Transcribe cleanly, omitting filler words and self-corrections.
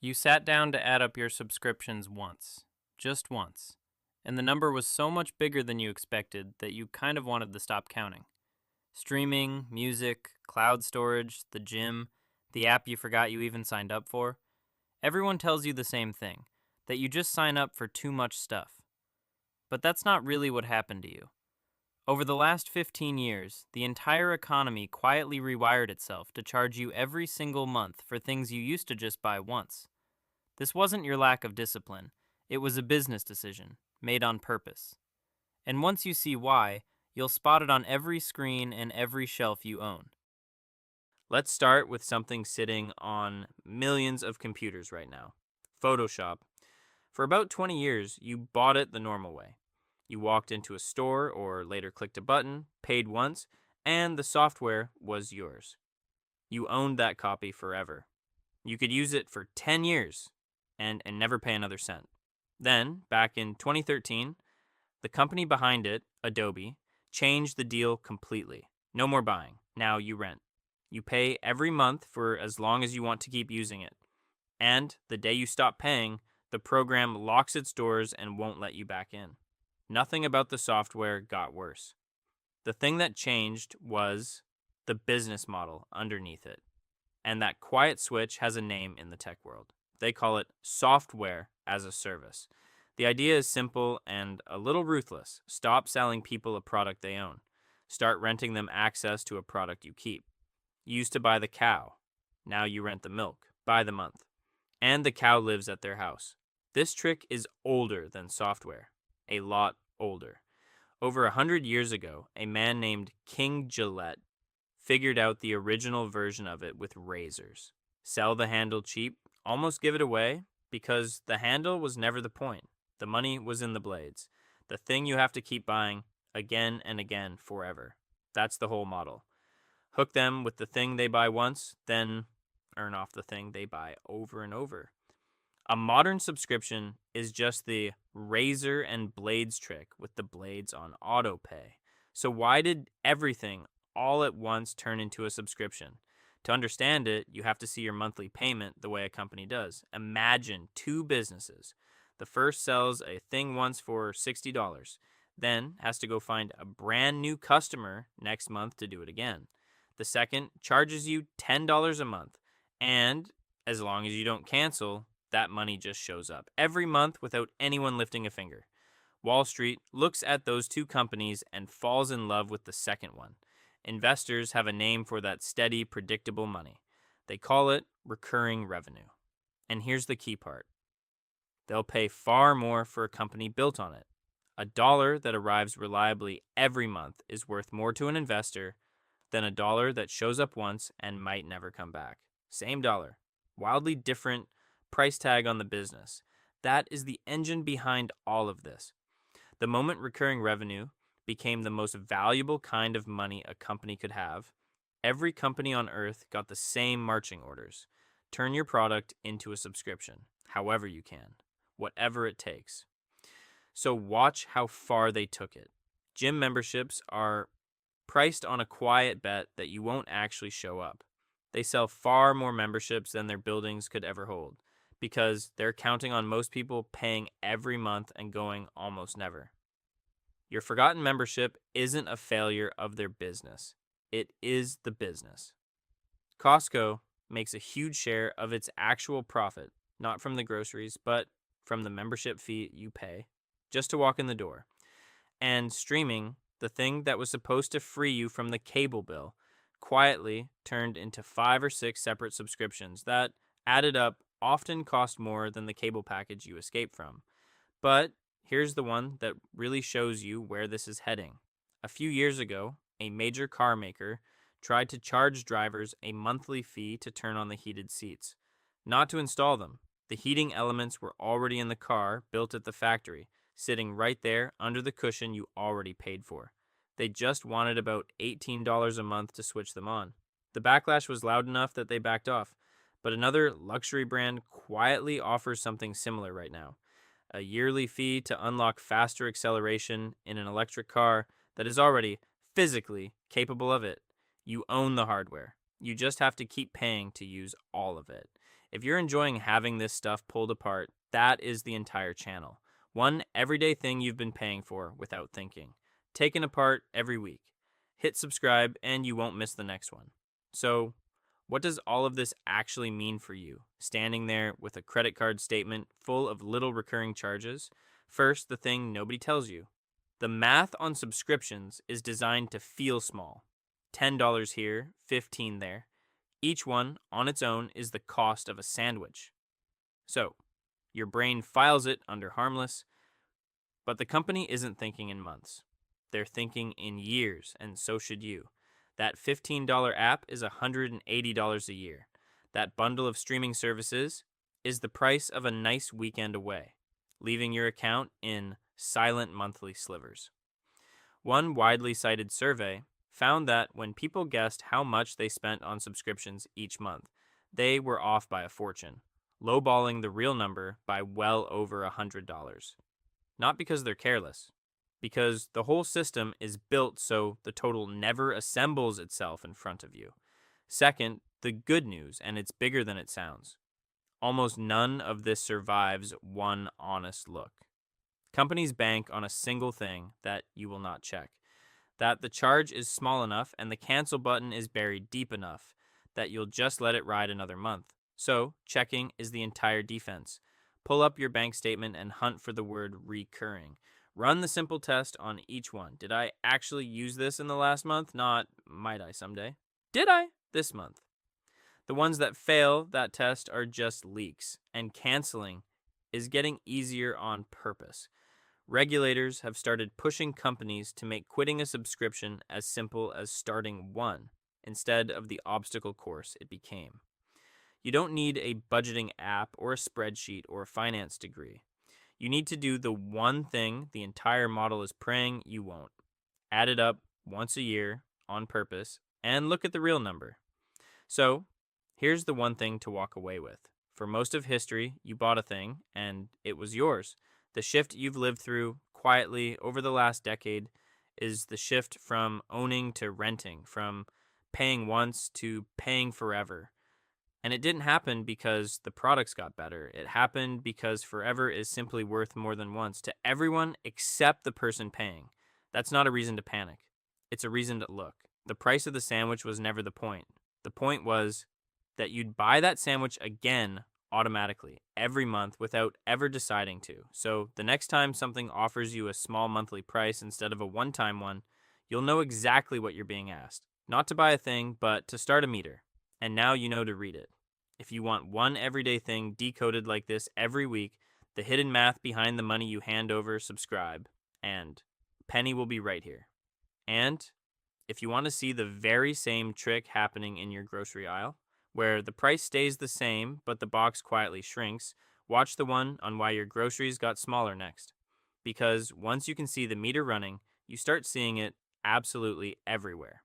You sat down to add up your subscriptions once, just once, and the number was so much bigger than you expected that you kind of wanted to stop counting. Streaming, music, cloud storage, the gym, the app you forgot you even signed up for. Everyone tells you the same thing, that you just sign up for too much stuff. But that's not really what happened to you. Over the last 15 years, the entire economy quietly rewired itself to charge you every single month for things you used to just buy once. This wasn't your lack of discipline, it was a business decision, made on purpose. And once you see why, you'll spot it on every screen and every shelf you own. Let's start with something sitting on millions of computers right now: Photoshop. For about 20 years, you bought it the normal way. You walked into a store or later clicked a button, paid once, and the software was yours. You owned that copy forever. You could use it for 10 years and never pay another cent. Then, back in 2013, the company behind it, Adobe, changed the deal completely. No more buying. Now you rent. You pay every month for as long as you want to keep using it. And the day you stop paying, the program locks its doors and won't let you back in. Nothing about the software got worse. The thing that changed was the business model underneath it. And that quiet switch has a name in the tech world. They call it software as a service. The idea is simple and a little ruthless. Stop selling people a product they own. Start renting them access to a product you keep. You used to buy the cow. Now you rent the milk by the month. And the cow lives at their house. This trick is older than software. A lot older. Over 100 years ago, a man named King Gillette figured out the original version of it with razors. Sell the handle cheap, almost give it away, because the handle was never the point. The money was in the blades. The thing you have to keep buying again and again forever. That's the whole model. Hook them with the thing they buy once, then earn off the thing they buy over and over. A modern subscription is just the razor and blades trick with the blades on auto pay. So why did everything all at once turn into a subscription? To understand it, you have to see your monthly payment the way a company does. Imagine two businesses. The first sells a thing once for $60, then has to go find a brand new customer next month to do it again. The second charges you $10 a month, and as long as you don't cancel, that money just shows up every month without anyone lifting a finger. Wall Street looks at those two companies and falls in love with the second one. Investors have a name for that steady, predictable money. They call it recurring revenue. And here's the key part: they'll pay far more for a company built on it. A dollar that arrives reliably every month is worth more to an investor than a dollar that shows up once and might never come back. Same dollar, wildly different price tag on the business. That is the engine behind all of this. The moment recurring revenue became the most valuable kind of money a company could have, every company on earth got the same marching orders: turn your product into a subscription, however you can, whatever it takes. So watch how far they took it. Gym memberships are priced on a quiet bet that you won't actually show up. They sell far more memberships than their buildings could ever hold because they're counting on most people paying every month and going almost never. Your forgotten membership isn't a failure of their business. It is the business. Costco makes a huge share of its actual profit, not from the groceries, but from the membership fee you pay just to walk in the door. And streaming, the thing that was supposed to free you from the cable bill, quietly turned into 5 or 6 separate subscriptions that, added up, often cost more than the cable package you escaped from. But here's the one that really shows you where this is heading. A few years ago, a major car maker tried to charge drivers a monthly fee to turn on the heated seats, not to install them. The heating elements were already in the car, built at the factory, sitting right there under the cushion you already paid for. They just wanted about $18 a month to switch them on. The backlash was loud enough that they backed off, but another luxury brand quietly offers something similar right now: a yearly fee to unlock faster acceleration in an electric car that is already physically capable of it. You own the hardware. You just have to keep paying to use all of it. If you're enjoying having this stuff pulled apart, that is the entire channel. One everyday thing you've been paying for without thinking. Taken apart every week. Hit subscribe and you won't miss the next one. So, what does all of this actually mean for you? Standing there with a credit card statement full of little recurring charges? First, the thing nobody tells you. The math on subscriptions is designed to feel small. $10 here, $15 there. Each one, on its own, is the cost of a sandwich. So, your brain files it under harmless, but the company isn't thinking in months. They're thinking in years, and so should you. That $15 app is $180 a year. That bundle of streaming services is the price of a nice weekend away, leaving your account in silent monthly slivers. One widely cited survey found that when people guessed how much they spent on subscriptions each month, they were off by a fortune, lowballing the real number by well over $100. Not because they're careless, because the whole system is built so the total never assembles itself in front of you. Second, the good news, and it's bigger than it sounds. Almost none of this survives one honest look. Companies bank on a single thing that you will not check. That the charge is small enough and the cancel button is buried deep enough that you'll just let it ride another month. So, checking is the entire defense. Pull up your bank statement and hunt for the word recurring. Run the simple test on each one. Did I actually use this in the last month? Not, might I someday? Did I this month? The ones that fail that test are just leaks, and canceling is getting easier on purpose. Regulators have started pushing companies to make quitting a subscription as simple as starting one, instead of the obstacle course it became. You don't need a budgeting app or a spreadsheet or a finance degree. You need to do the one thing the entire model is praying you won't. Add it up once a year on purpose and look at the real number. So, here's the one thing to walk away with. For most of history, you bought a thing and it was yours. The shift you've lived through quietly over the last decade is the shift from owning to renting, from paying once to paying forever. And it didn't happen because the products got better. It happened because forever is simply worth more than once to everyone except the person paying. That's not a reason to panic. It's a reason to look. The price of the sandwich was never the point. The point was that you'd buy that sandwich again automatically every month without ever deciding to. So the next time something offers you a small monthly price instead of a one-time one, you'll know exactly what you're being asked. Not to buy a thing, but to start a meter. And now you know to read it. If you want one everyday thing decoded like this every week, the hidden math behind the money you hand over, subscribe, and Penny will be right here. And if you want to see the very same trick happening in your grocery aisle, where the price stays the same but the box quietly shrinks, watch the one on why your groceries got smaller next. Because once you can see the meter running, you start seeing it absolutely everywhere.